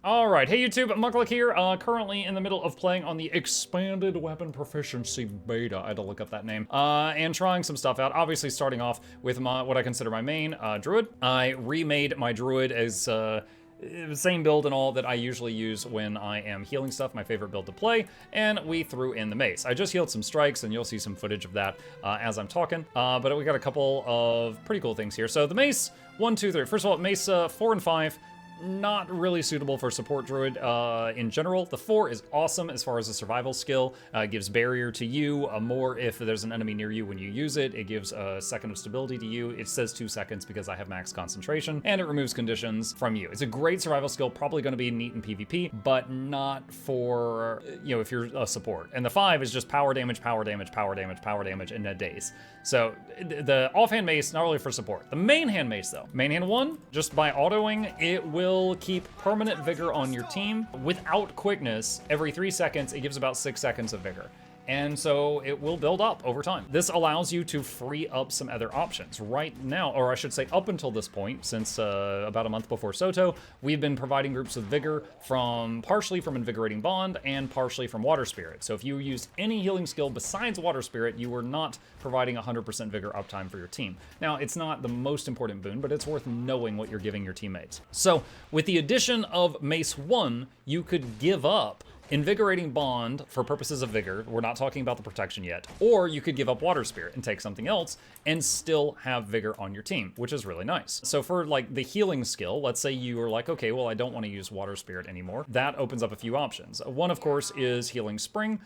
All right, hey YouTube, Muckluck here. Currently in the middle of playing on the expanded weapon proficiency beta. I had to look up that name. And trying some stuff out. Obviously starting off with what I consider my main, Druid. I remade my Druid as same build and all that I usually use when I am healing stuff, my favorite build to play, and we threw in the Mace. I just healed some strikes, and you'll see some footage of that as I'm talking. But we got a couple of pretty cool things here. So the Mace, 1, 2, 3. First of all, Mace 4 and 5. Not really suitable for support druid in general. The 4 is awesome as far as a survival skill. It gives barrier to you, more if there's an enemy near you when you use it. It gives a second of stability to you. It says 2 seconds because I have max concentration, and it removes conditions from you. It's a great survival skill, probably going to be neat in PvP, but not for, if you're a support. And the 5 is just power damage, power damage, power damage, power damage in a daze. So the offhand mace, not really for support. The main hand mace though. Main hand 1, just by autoing, it will keep permanent vigor on your team. Without quickness, every 3 seconds, it gives about 6 seconds of vigor. And so it will build up over time. This allows you to free up some other options. Right now, or I should say up until this point, since about a month before Soto, we've been providing groups with vigor partially from Invigorating Bond and partially from Water Spirit. So if you use any healing skill besides Water Spirit, you are not providing 100% vigor uptime for your team. Now, it's not the most important boon, but it's worth knowing what you're giving your teammates. So with the addition of Mace 1, you could give up Invigorating Bond for purposes of vigor. We're not talking about the protection yet. Or you could give up Water Spirit and take something else and still have vigor on your team, which is really nice. So for like the healing skill, let's say you are like, okay, well, I don't want to use Water Spirit anymore. That opens up a few options. One, of course, is Healing Spring,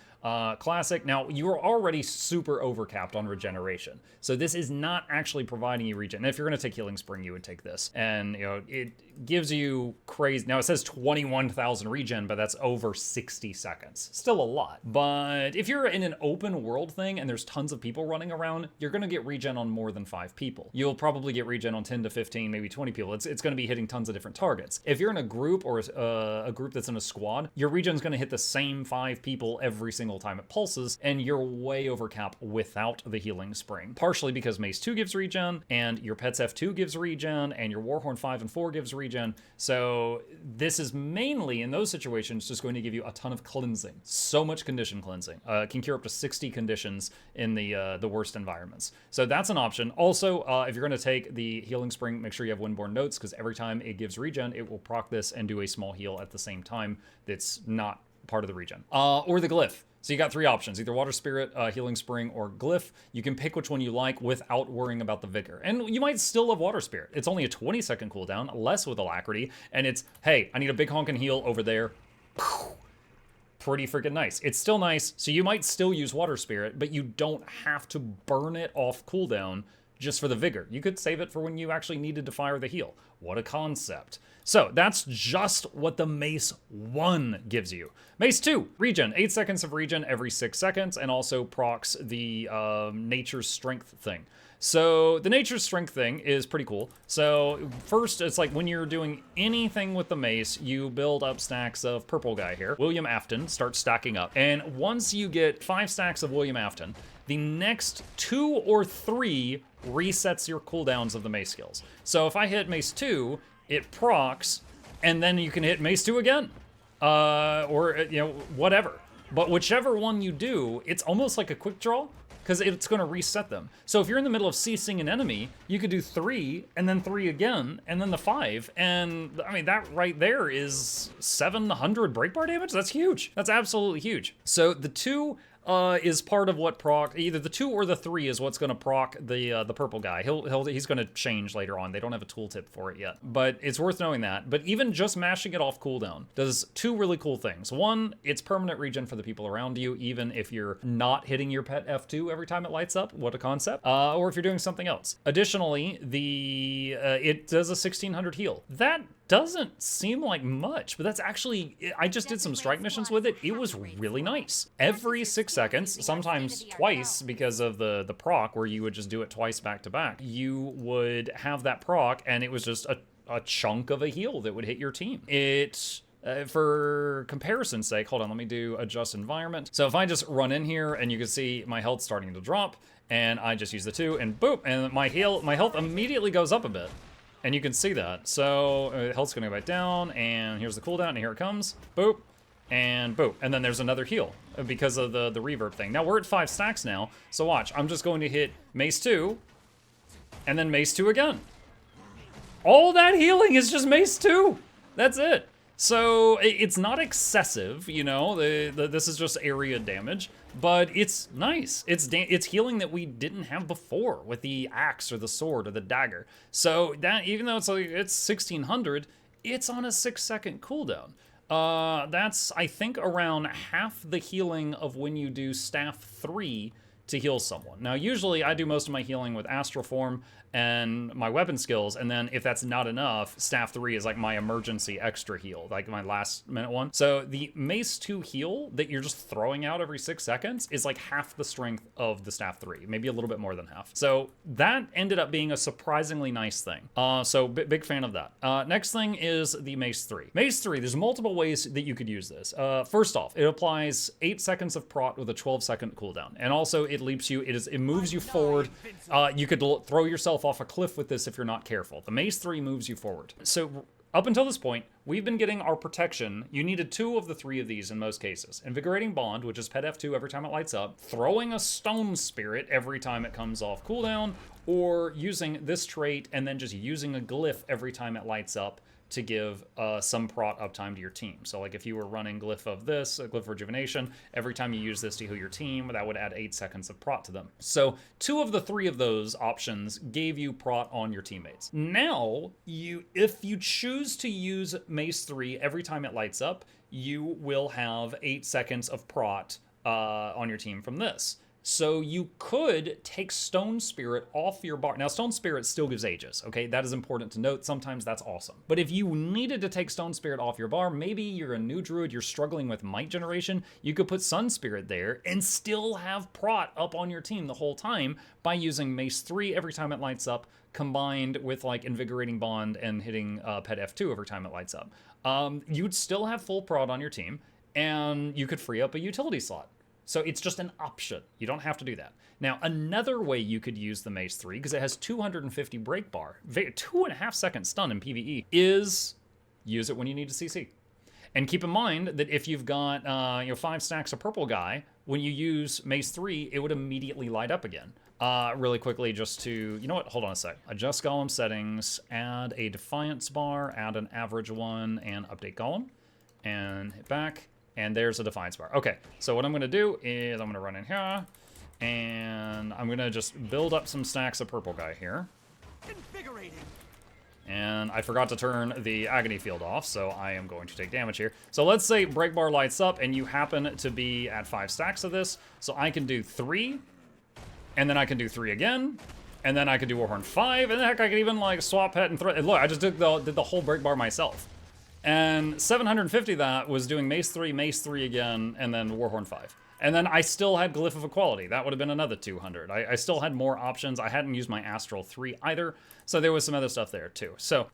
classic. Now, you are already super overcapped on regeneration. So this is not actually providing you regen. And if you're going to take Healing Spring, you would take this. And, it gives you crazy. Now, it says 21,000 regen, but that's over 60 seconds. Still a lot. But if you're in an open world thing and there's tons of people running around, you're going to get regen on more than 5 people. You'll probably get regen on 10 to 15, maybe 20 people. It's going to be hitting tons of different targets. If you're in a group or a group that's in a squad, your regen's going to hit the same 5 people every single time it pulses, and you're way over cap without the Healing Spring. Partially because Mace 2 gives regen, and your Pets F2 gives regen, and your Warhorn 5 and 4 gives regen. So this is mainly, in those situations, just going to give you a ton of cleansing. So much condition cleansing. Can cure up to 60 conditions in the worst environments. So that's an option. Also, if you're going to take the Healing Spring, make sure you have Windborne Notes, because every time it gives regen, it will proc this and do a small heal at the same time that's not part of the regen. Or the Glyph. So you got 3 options, either Water Spirit, Healing Spring, or Glyph. You can pick which one you like without worrying about the vigor. And you might still love Water Spirit. It's only a 20-second cooldown, less with Alacrity, and it's, hey, I need a big honkin' heal over there. Pretty freaking nice. It's still nice, so you might still use Water Spirit, but you don't have to burn it off cooldown just for the vigor. You could save it for when you actually needed to fire the heal. What a concept. So that's just what the Mace 1 gives you. Mace 2, regen, 8 seconds of regen every 6 seconds, and also procs the Nature's Strength thing. So the Nature's Strength thing is pretty cool. So first, it's like when you're doing anything with the Mace, you build up stacks of purple guy here. William Afton starts stacking up. And once you get 5 stacks of William Afton, the next 2 or 3 resets your cooldowns of the Mace skills. So if I hit Mace 2, it procs, and then you can hit Mace 2 again. Or, whatever. But whichever one you do, it's almost like a quick draw, because it's going to reset them. So if you're in the middle of CCing an enemy, you could do 3, and then 3 again, and then the 5, and I mean, that right there is 700 breakbar damage? That's huge. That's absolutely huge. So the 2 is part of what proc, either the 2 or the 3 is what's going to proc the purple guy. He's going to change later on. They don't have a tooltip for it yet, but it's worth knowing that. But even just mashing it off cooldown does 2 really cool things. 1, it's permanent regen for the people around you, even if you're not hitting your pet F2 every time it lights up. What a concept. Or if you're doing something else. Additionally, it does a 1600 heal. That doesn't seem like much, but that's actually, I just did some strike missions with it. It was really nice. Every 6 seconds, sometimes twice because of the proc, where you would just do it twice back to back, you would have that proc, and it was just a chunk of a heal that would hit your team. For comparison's sake, hold on, let me do adjust environment. So if I just run in here, and you can see my health starting to drop, and I just use the 2, and boop, and my health immediately goes up a bit. And you can see that. So health's gonna go back down, and here's the cooldown, and here it comes. Boop, and boop. And then there's another heal because of the reverb thing. Now we're at 5 stacks now, so watch. I'm just going to hit Mace 2, and then Mace 2 again. All that healing is just Mace 2. That's it. So it's not excessive, you know, this is just area damage, but it's nice. It's healing that we didn't have before with the axe or the sword or the dagger. So that, even though it's 1600, it's on a 6-second cooldown. That's, I think, around half the healing of when you do Staff 3 to heal someone. Now, usually I do most of my healing with Astral Form and my weapon skills, and then if that's not enough, Staff 3 is like my emergency extra heal, like my last minute one. So the Mace 2 heal that you're just throwing out every 6 seconds is like half the strength of the Staff 3, maybe a little bit more than half. So that ended up being a surprisingly nice thing. So big fan of that. Next thing is the Mace 3. Mace 3, there's multiple ways that you could use this. First off, it applies 8 seconds of prot with a 12-second cooldown, and also it leaps you, it moves you forward. You could throw yourself off a cliff with this if you're not careful. The Mace 3 moves you forward. So up until this point, we've been getting our protection. You needed 2 of the 3 of these in most cases. Invigorating Bond, which is pet F2 every time it lights up, throwing a Stone Spirit every time it comes off cooldown, or using this trait and then just using a glyph every time it lights up to give some prot uptime to your team. So like if you were running Glyph of this, a Glyph of Rejuvenation, every time you use this to heal your team, that would add 8 seconds of prot to them. So 2 of the 3 of those options gave you prot on your teammates. Now, if you choose to use Mace 3 every time it lights up, you will have 8 seconds of prot on your team from this. So you could take Stone Spirit off your bar. Now, Stone Spirit still gives Aegis, okay? That is important to note. Sometimes that's awesome. But if you needed to take Stone Spirit off your bar, maybe you're a new druid, you're struggling with might generation, you could put Sun Spirit there and still have prot up on your team the whole time by using Mace 3 every time it lights up, combined with like Invigorating Bond and hitting pet F2 every time it lights up. You'd still have full prot on your team, and you could free up a utility slot. So it's just an option. You don't have to do that. Now, another way you could use the Mace 3, because it has 250 break bar, 2.5 second stun in PvE, is use it when you need to CC. And keep in mind that if you've got 5 stacks of purple guy, when you use Mace 3, it would immediately light up again. Really quickly, just to, you know what, hold on a sec. Adjust Golem settings, add a Defiance bar, add an average one, and update Golem. And hit back. And there's a Defiance bar. Okay, so what I'm going to do is I'm going to run in here, and I'm going to just build up some stacks of purple guy here. And I forgot to turn the Agony Field off, so I am going to take damage here. So let's say break bar lights up, and you happen to be at 5 stacks of this, so I can do 3, and then I can do 3 again, and then I can do Warhorn 5, and heck, I can even like swap pet and throw. And look, I just did the whole break bar myself. And 750 of that was doing Mace 3 again, and then Warhorn 5. And then I still had Glyph of Equality. That would have been another 200. I still had more options. I hadn't used my Astral 3 either, so there was some other stuff there too. So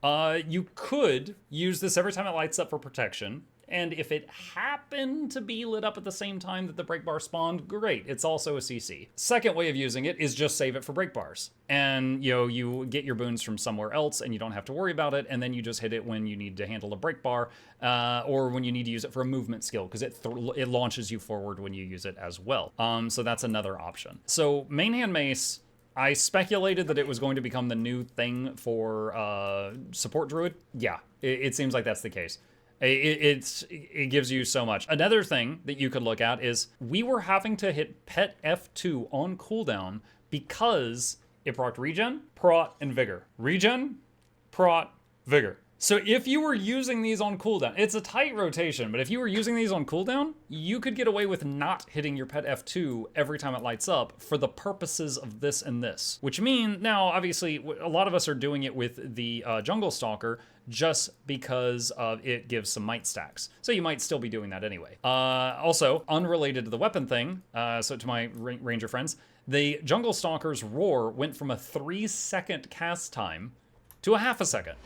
you could use this every time it lights up for protection. And if it happened to be lit up at the same time that the break bar spawned, great, it's also a CC. Second way of using it is just save it for break bars. And you get your boons from somewhere else and you don't have to worry about it, and then you just hit it when you need to handle a break bar, or when you need to use it for a movement skill, because it launches you forward when you use it as well. So that's another option. So main hand mace, I speculated that it was going to become the new thing for support druid. Yeah, it seems like that's the case. It gives you so much. Another thing that you could look at is we were having to hit pet F2 on cooldown because it procced regen, prot, and vigor. Regen, prot, vigor. So if you were using these on cooldown, it's a tight rotation, but if you were using these on cooldown, you could get away with not hitting your pet F2 every time it lights up for the purposes of this and this. Which mean, now obviously a lot of us are doing it with the Jungle Stalker just because it gives some might stacks. So you might still be doing that anyway. Also, unrelated to the weapon thing, so to my ranger friends, the Jungle Stalker's roar went from a 3-second cast time to a half a second.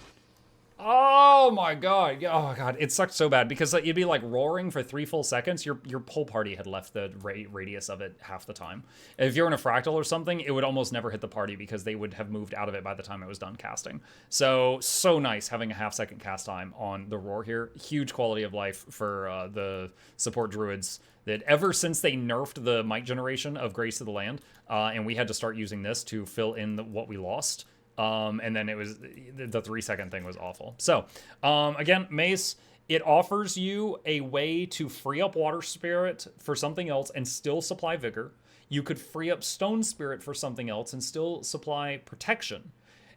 Oh my god. Oh god, it sucked so bad because like, you'd be like roaring for 3 full seconds. Your whole party had left the radius of it half the time. If you're in a fractal or something, it would almost never hit the party because they would have moved out of it by the time it was done casting. So nice having a half-second cast time on the roar here. Huge quality of life for the support druids that ever since they nerfed the might generation of Grace of the Land, and we had to start using this to fill in what we lost. And then it was, the 3-second thing was awful. So, again, Mace, it offers you a way to free up Water Spirit for something else and still supply Vigor. You could free up Stone Spirit for something else and still supply Protection.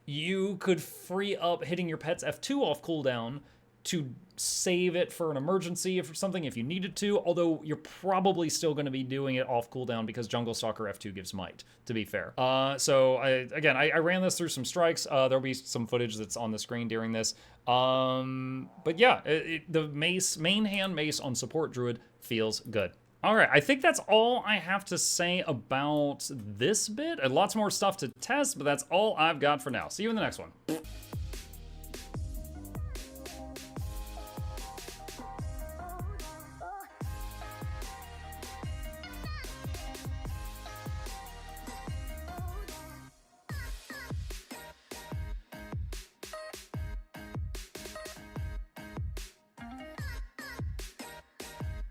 You could free up hitting your pet's F2 off cooldown to save it for an emergency or for something if you needed to, although you're probably still going to be doing it off cooldown because Jungle Stalker F2 gives might, to be fair. So I ran this through some strikes. There'll be some footage that's on the screen during this. But yeah, the main hand mace on support druid feels good. All right, I think that's all I have to say about this bit. Lots more stuff to test, but that's all I've got for now. See you in the next one.